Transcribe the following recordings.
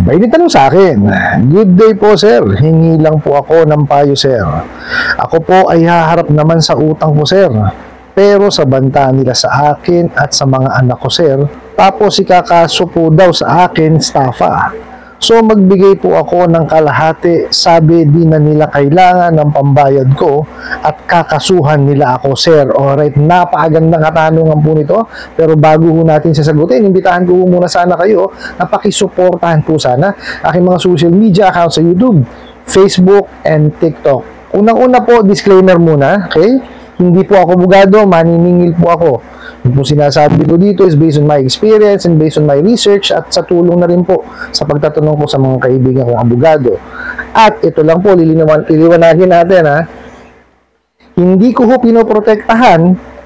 May tanong sa akin, "Good day po sir, hingi lang po ako ng payo sir. Ako po ay haharap naman sa utang ko sir. Pero sa banta nila sa akin at sa mga anak ko sir, tapos ikakaso po daw sa akin estafa. So magbigay po ako ng kalahati, sabi di na nila kailangan ng pambayad ko at kakasuhan nila ako sir." Alright, napakagandang katanungan po nito. Pero bago po natin sasagutin, imbitahan ko muna sana kayo na pakisuportahan po sana aking mga social media accounts sa YouTube, Facebook, and TikTok. Unang-una po, disclaimer muna, okay? Hindi po ako abogado, maniningil po ako. Yung po sinasabi ko dito is based on my experience and based on my research at sa tulong na rin po sa pagtatanong ko sa mga kaibigan kong abogado. At ito lang po, liliwanagin natin ha. Hindi ko ho pinoprotektahan,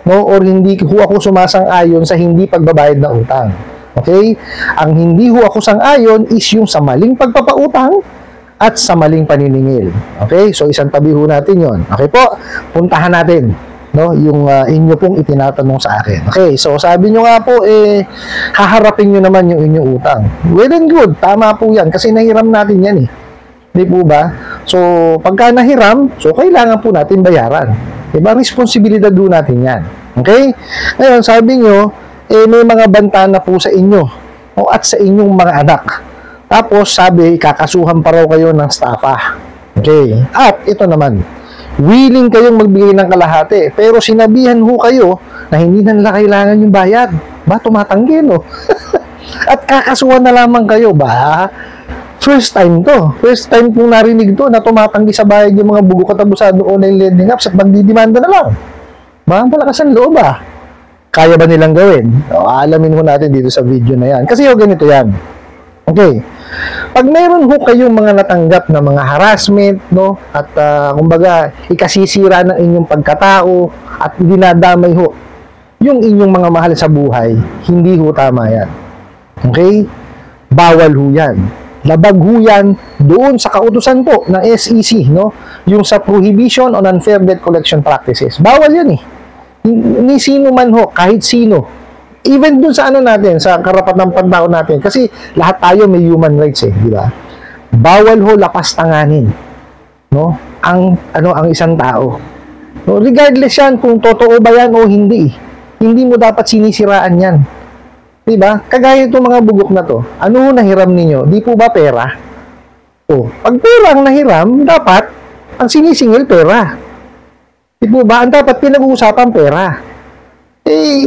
no, or hindi ho ako sumasang-ayon sa hindi pagbabayad ng utang. Okay? Ang hindi ho ako sang-ayon is yung sa maling pagpapautang at sa maling paniningil. Okay? So, isang tabi ho natin yon. Okay po? Puntahan natin, no, yung inyo pong itinatanong sa akin. Okay? So, sabi nyo nga po, haharapin nyo naman yung inyong utang. Well and good. Tama po yan. Kasi nahiram natin yan eh. Di po ba? So, pagka nahiram, so, kailangan po natin bayaran. Diba? Responsibilidad po natin yan. Okay? Ngayon, sabi nyo, may mga banta na po sa inyo o at sa inyong mga anak. Tapos, sabi, kakasuhan pa raw kayo ng estafa. Okay. At, ito naman, willing kayong magbigay ng kalahati, pero sinabihan ho kayo na hindi na nila kailangan yung bayad. Ba, tumatanggi, no? At kakasuhan na lamang kayo, ba? First time to. First time kong narinig to na tumatanggi sa bayad yung mga bugo katabusado online lending apps at magdidemanda na lang. Ba, ang palakas ang loob, ba? Kaya ba nilang gawin? O, alamin ho natin dito sa video na yan. Kasi ho, ganito yan. Okay. Pag mayroon ho kayong mga natanggap na mga harassment, no, at kumbaga ikasisira ng inyong pagkatao at dinadamay ho yung inyong mga mahal sa buhay, hindi ho tama yan. Okay? Bawal ho yan. Labag ho yan doon sa kautusan po ng SEC, no, yung sa Prohibition on Unfair Debt Collection Practices. Bawal yan eh. Ni sino man ho, kahit sino. Even dun sa ano natin, sa karapatang pantao natin, kasi lahat tayo may human rights eh, di ba? Bawal ho lapas tanganin, no? Ang isang tao. No, regardless yan kung totoo ba yan o hindi. Hindi mo dapat sinisiraan yan. Di ba? Kagaya itong mga bugok na to. Ano ho nahiram ninyo? Di po ba pera? O, pag pera ang nahiram, dapat ang sinisingil pera. Di po ba? Ang dapat pinag-uusapan pera.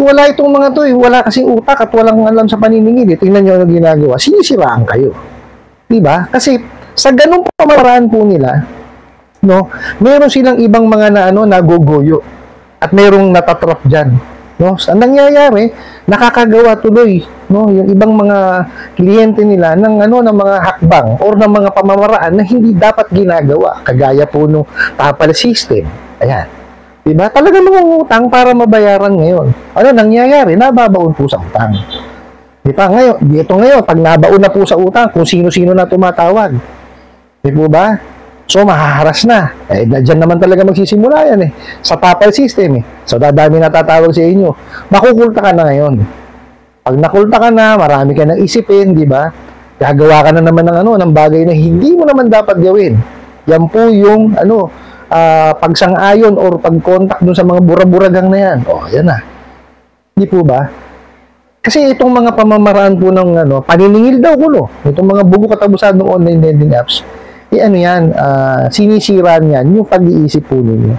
Wala itong mga to eh. Wala kasing utak at walang alam sa paniningil eh. Tingnan nyo ano ginagawa. Sinisiraan kayo. Diba? Kasi sa ganung pamamaraan po nila, no, meron silang ibang mga nagogoyo at merong natatrap dyan. No? Ang nangyayari, nakakagawa tuloy, no, yung ibang mga kliyente nila ng mga hakbang or ng mga pamamaraan na hindi dapat ginagawa. Kagaya po nung tapal system. Ayan. Diba? Talaga mangungutang para mabayaran ngayon. Ano nangyayari? Nababaon po sa utang. Diba? Ngayon, pag nabaon na po sa utang, kung sino-sino na tumatawag. Diba ba? So, mahaharas na. Dyan naman talaga magsisimula yan eh. Sa papal system eh. So, dadami na tatawag sa inyo. Makukulta ka na ngayon. Pag nakulta ka na, marami ka nang isipin, diba? Gagawa ka na naman ng bagay na hindi mo naman dapat gawin. Yan po yung, pagsang-ayon or pag-contact dun sa mga buraburagang na yan. O, yan na. Hindi po ba? Kasi itong mga pamamaraan po ng paniningil daw ko, no? Itong mga bugo katabusado ng online lending apps, sinisiran yan yung pag-iisip po ninyo.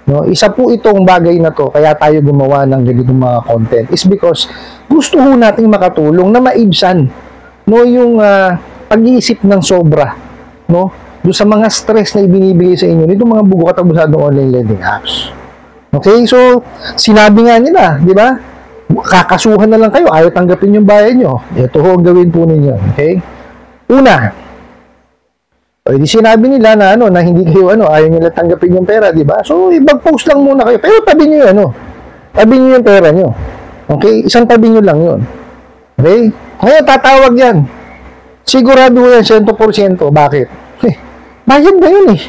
No? Isa po itong bagay na to, kaya tayo gumawa ng ganitong mga content, is because gusto ho nating makatulong na maibsan, no, yung pag-iisip ng sobra, no? Doon sa mga stress na ibinibigay sa inyo nitong mga bugo katabusadong online lending apps. Okay? So, sinabi nga nila, di ba? Kakasuhan na lang kayo, ayaw tanggapin yung bayad nyo. Ito ho ang gawin po ninyo. Okay? Una, di sinabi nila na na hindi kayo ayaw nila tanggapin yung pera, di ba? So, mag-post lang muna kayo. Pero tabi nyo tabi nyo yung pera nyo. Okay? Isang tabi nyo lang yun. Okay? Ngayon, tatawag yan. Sigurado yan, 100%. Bakit? Bayad na yun eh.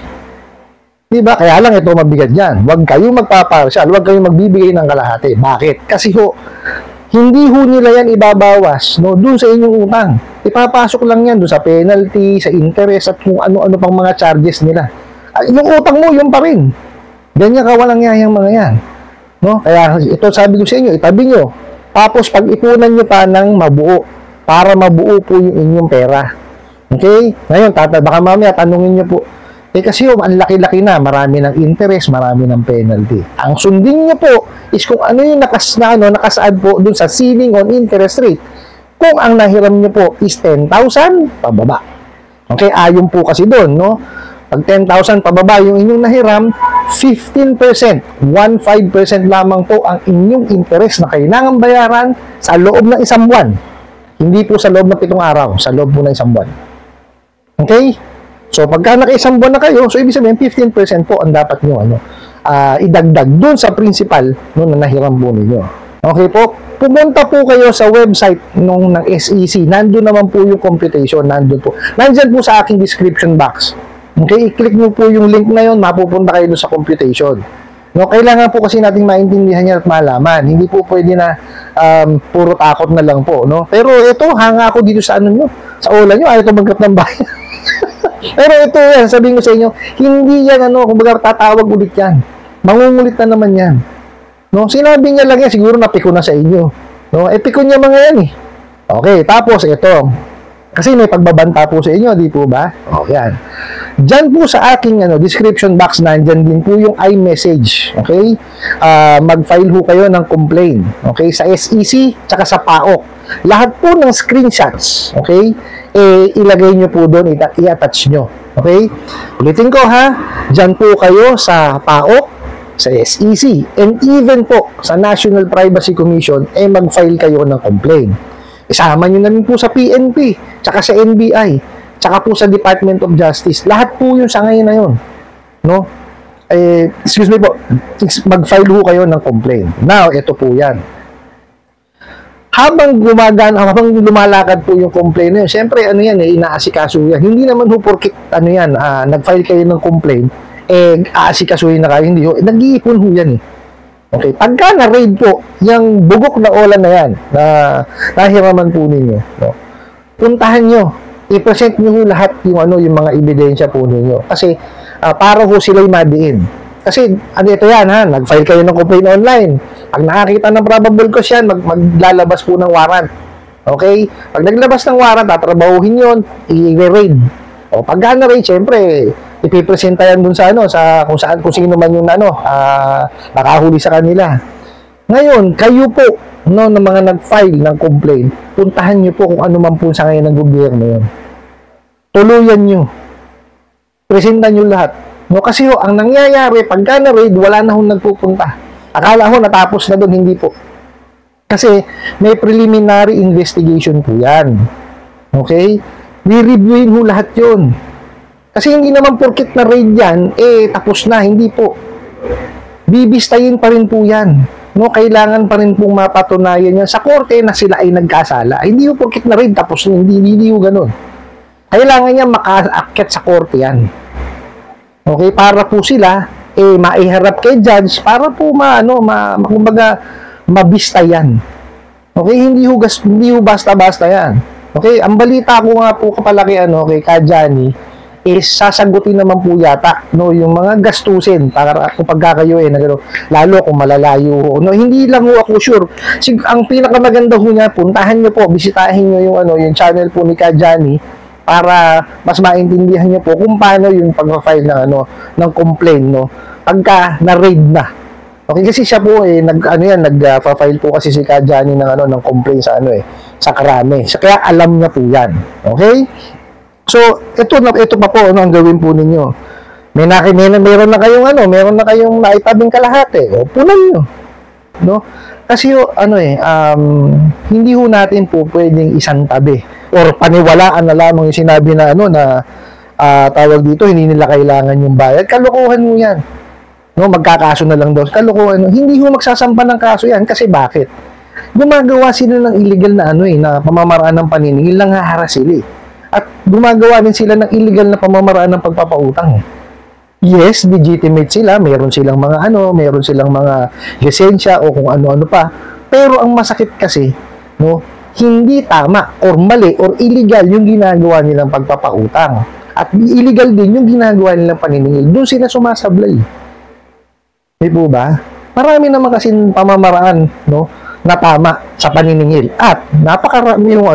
Diba? Kaya lang ito mabigat yan. Huwag kayong magpaparsyal. Huwag kayong magbibigay ng kalahati. Bakit? Kasi Hindi ho nila yan ibabawas, no, doon sa inyong utang. Ipapasok lang yan doon sa penalty, sa interest, at kung ano-ano pang mga charges nila. Yung utang mo, yun pa rin. Ganyan kawalang yayang mga yan. No? Kaya ito sabi ko sa inyo, itabi nyo. Tapos pag-ipunan nyo pa ng mabuo, para mabuo po yung inyong pera. Okay? Ngayon, baka mamaya tanungin nyo po, kasi yung ang laki-laki na, marami ng interest, marami ng penalty. Ang sundin nyo po is kung ano yung nakasaad po dun sa ceiling on interest rate. Kung ang nahiram nyo po is 10,000, pababa. Okay? Ayon po kasi dun, no? Pag 10,000 pababa yung inyong nahiram, 15%, 15% lamang po ang inyong interest na kailangan bayaran sa loob ng isang buwan. Hindi po sa loob ng 7 araw, sa loob po ng isang buwan. Okay? So, pagka naka-isang buwan na kayo, so ibig sabihin, 15% po ang dapat nyo idagdag dun sa principal na nahiram po ninyo. Okay po? Pumunta po kayo sa website ng SEC. Nandun naman po yung computation. Nandun po. Nandyan po sa aking description box. Okay, i-click nyo po yung link na yun, mapupunta kayo doon sa computation. No, kailangan po kasi nating maintindihan yan at malaman. Hindi po pwede na puro takot na lang po, no? Pero ito, hanga ako dito sa ano nyo, sa ola nyo, ayaw ito magkat ng bayan. Pero ito yan, sabihin ko sa inyo, hindi yan kumbaga tatawag ulit yan. Mangungulit na naman yan. No, sinabi niya lang yan, siguro napiko na sa inyo. No, piko niya mga yan eh. Okay, tapos ito. Kasi may pagbabanta po sa inyo, di po ba? O, yan. Diyan po sa aking description box, nandyan din po yung iMessage. Okay? Mag-file ho kayo ng complaint. Okay? Sa SEC, tsaka sa PAOK. Lahat po ng screenshots, okay? Ilagay nyo po doon, i-attach nyo. Okay? Ulitin ko ha, diyan po kayo sa PAOK, sa SEC, and even po sa National Privacy Commission, mag-file kayo ng complaint. Isama nyo na rin po sa PNP, tsaka sa NBI, tsaka po sa Department of Justice. Lahat po yung sa ngayon na yun. No? Excuse me po, mag-file ho kayo ng complaint. Now, ito po yan. Habang habang lumalakad po yung complaint na yun, syempre, inaasikaso yan. Hindi naman ho porkit, nag-file kayo ng complaint, aasikasuhin na kayo, hindi ho. Nag-iipon ho yan eh. Okay, pagka na-raid po, yung bugok na ola na yan, na nahiraman po ninyo, no? Puntahan nyo, i-present nyo lahat yung mga ebidensya po ninyo. Kasi, para ho sila'y madiin. Kasi, ito yan ha, nag-file kayo ng complaint online. Pag nakakita ng probable cause yan, maglalabas po ng warrant. Okay? Pag naglabas ng warrant, tatrabahuhin yun, i-raid. O, pagka na-raid, syempre, ipipresenta yan dun sa kung sino man yung nakahuli sa kanila. Ngayon, kayo po ng mga nag-file ng complaint, puntahan nyo po kung ano man po sa ngayon ng gobyerno yun. Tuluyan nyo. Presentan nyo lahat. No, kasi ang nangyayari, pagka na-raid, wala na hong nagpupunta. Akala ho natapos na doon, hindi po. Kasi may preliminary investigation po yan. Okay? Re-reviewin ho lahat yun. Kasi hindi naman porkit na raid yan, tapos na, hindi po. Bibistayin pa rin po yan. No, kailangan pa rin pong mapatunayan yan sa korte na sila ay nagkasala. Hindi po porkit na raid, tapos na, hindi po ganun. Kailangan niya makaakyat sa korte yan. Okay, para po sila, maiharap kay judge, para po kumbaga, mabista yan. Okay, hindi ho basta-basta yan. Okay, ang balita ko nga po kapalaki kay Kajani, is sasagutin naman po yata yung mga gastusin para kapag kayo lalo kung malalayo hindi lang ho ako sure. Ang pinakamaganda ho niya, puntahan niyo po, bisitahin niyo yung channel po ni Kajani para mas maintindihan niyo po kung paano yung pag-file ng complaint pagka na-raid na. Okay, kasi siya po nag-file po kasi si Kajani ng complaint sa Krame. Kaya alam niya po yan. Okay? So, ito pa po ang gawin po ninyo. Meron na kayong naitabing kalahati. O, punan nyo. No? Kasi hindi ho natin po pwedeng isang tabi or paniwalaan na lamang yung sinabi na tawag dito, hindi nila kailangan yung bayad. Kalokohan mo yan. No, magkakaso na lang daw. Kalokohan. Hindi ho magsasampa ng kaso yan. Kasi bakit? Gumagawa sila ng illegal na pamamaraan ng paniningil, lang haharas sila. At gumagawa din sila ng illegal na pamamaraan ng pagpapautang. Yes, legitimate sila, meron silang mga lisensya o kung ano-ano pa. Pero ang masakit kasi, no, hindi tama or mali or illegal yung ginagawa nilang pagpapautang. At illegal din yung ginagawa nilang paniningil. Doon sila sumasablay. Di po ba? Marami naman kasing pamamaraan, no, na tama sa paniningil. At napakarami yung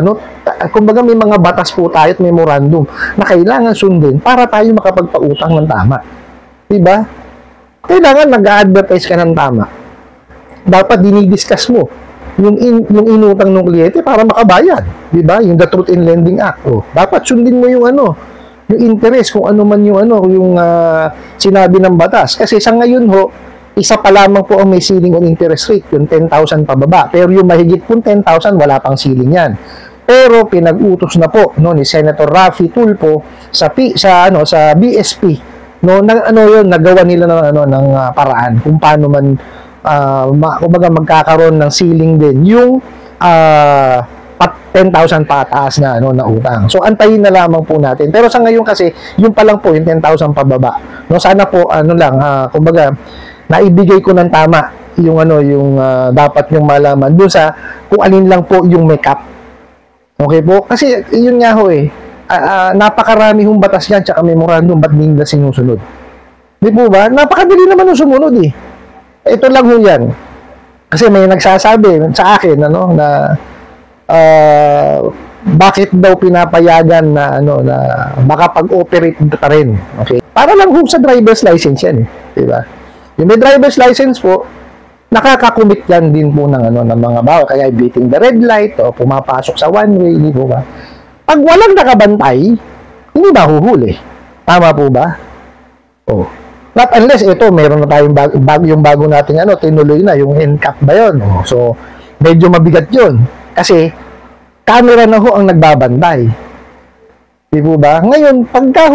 kumbaga may mga batas po tayo at memorandum na kailangan sundin para tayo makapagpautang ng tama. Di ba? Kailangan nag-a-advertise ka ng tama. Dapat dinidiscuss mo yung inutang ng kliyente para makabayad. Di ba? Yung the Truth in Lending Act. Dapat sundin mo yung yung interest, kung ano man yung sinabi ng batas. Kasi sa ngayon isa pa lamang po ang may ceiling on interest rate, yung 10,000 pababa. Pero yung mahigit pong 10,000, wala pang ceiling yan. Pero pinag-utos na po ni Senator Raffy Tulfo sa BSP, nagawa nila ng paraan kung paano man kumbaga magkakaroon ng ceiling din yung 10,000 pataas na na utang. So antayin na lamang po natin. Pero sa ngayon kasi, yung pa lang po yung 10,000 pababa. Sana po kumbaga naibigay ko ng tama yung dapat yung malaman doon sa kung alin lang po yung make up. Okay po? Kasi yun nga napakarami hong batas yan tsaka memorandum, ba't hindi na sinusunod? Di po ba? Napakadali naman yung sumunod Ito lang yan. Kasi may nagsasabi sa akin na bakit daw pinapayagan na makapag-operate pa rin. Okay? Para lang sa driver's license yan di ba? Yung may driver's license po, nakakakumit yan din po ng mga bawal, kaya beating the red light o pumapasok sa one way, di po ba? Pag walang nakabantay, hindi mahuhuli. Tama po ba? Not unless meron na tayong yung bago natin tinuloy na yung NCAP ba yun? So medyo mabigat yun kasi camera na ang nagbabantay. Di po ba? Ngayon, pagka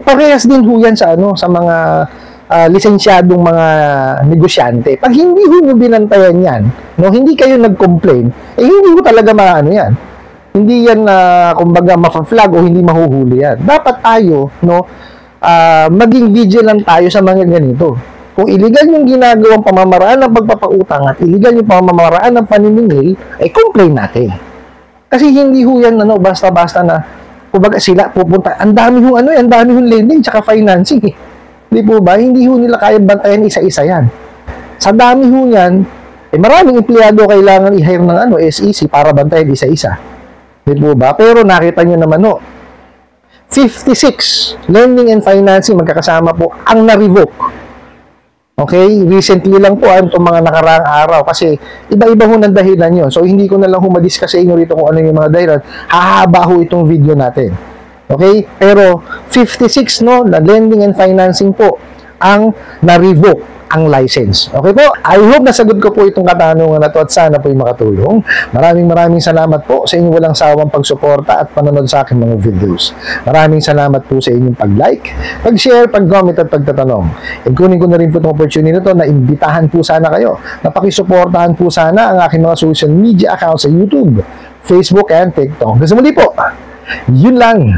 parehas din yan sa mga lisensyadong mga negosyante. Pag hindi nyo binantayan yan, hindi kayo nag-complain, hindi talaga yan. Hindi yan kumbaga ma-flag o hindi mahuhuli yan. Dapat tayo, maging vigilant tayo sa mga ganito. Kung illegal yung ginagawang pamamaraan ng pagpapautang at illegal yung pamamaraan ng paniningil, complain natin. Kasi hindi yan basta-basta na kumbaga sila pupunta. Ang dami lending tsaka financing Di po ba? Hindi nila kaya bantayan isa-isa yan. Sa dami yan, maraming empleyado kailangan i-hire ng SEC para bantayan isa-isa. Di po ba? Pero nakita nyo naman 56 lending and financing magkakasama po ang na-revoke. Okay? Recently lang po itong mga nakaraang araw kasi iba-iba ng dahilan yun. So hindi ko na lang madiscuss sa inyo rito kung ano yung mga dahilan. Hahaba itong video natin. Okay? Pero 56 na lending and financing po ang na-revoke ang license. Okay po? I hope nasagot ko po itong katanungan na to at sana po yung makatulong. Maraming salamat po sa inyong walang sawang pagsuporta at panonood sa aking mga videos. Maraming salamat po sa inyong pag-like, pag-share, pag-comment at pagtatanong. And kunin ko na rin po itong opportunity na to na imbitahan po sana kayo na pakisuportahan po sana ang aking mga social media accounts sa YouTube, Facebook, and TikTok. Kasi muli po, yun lang.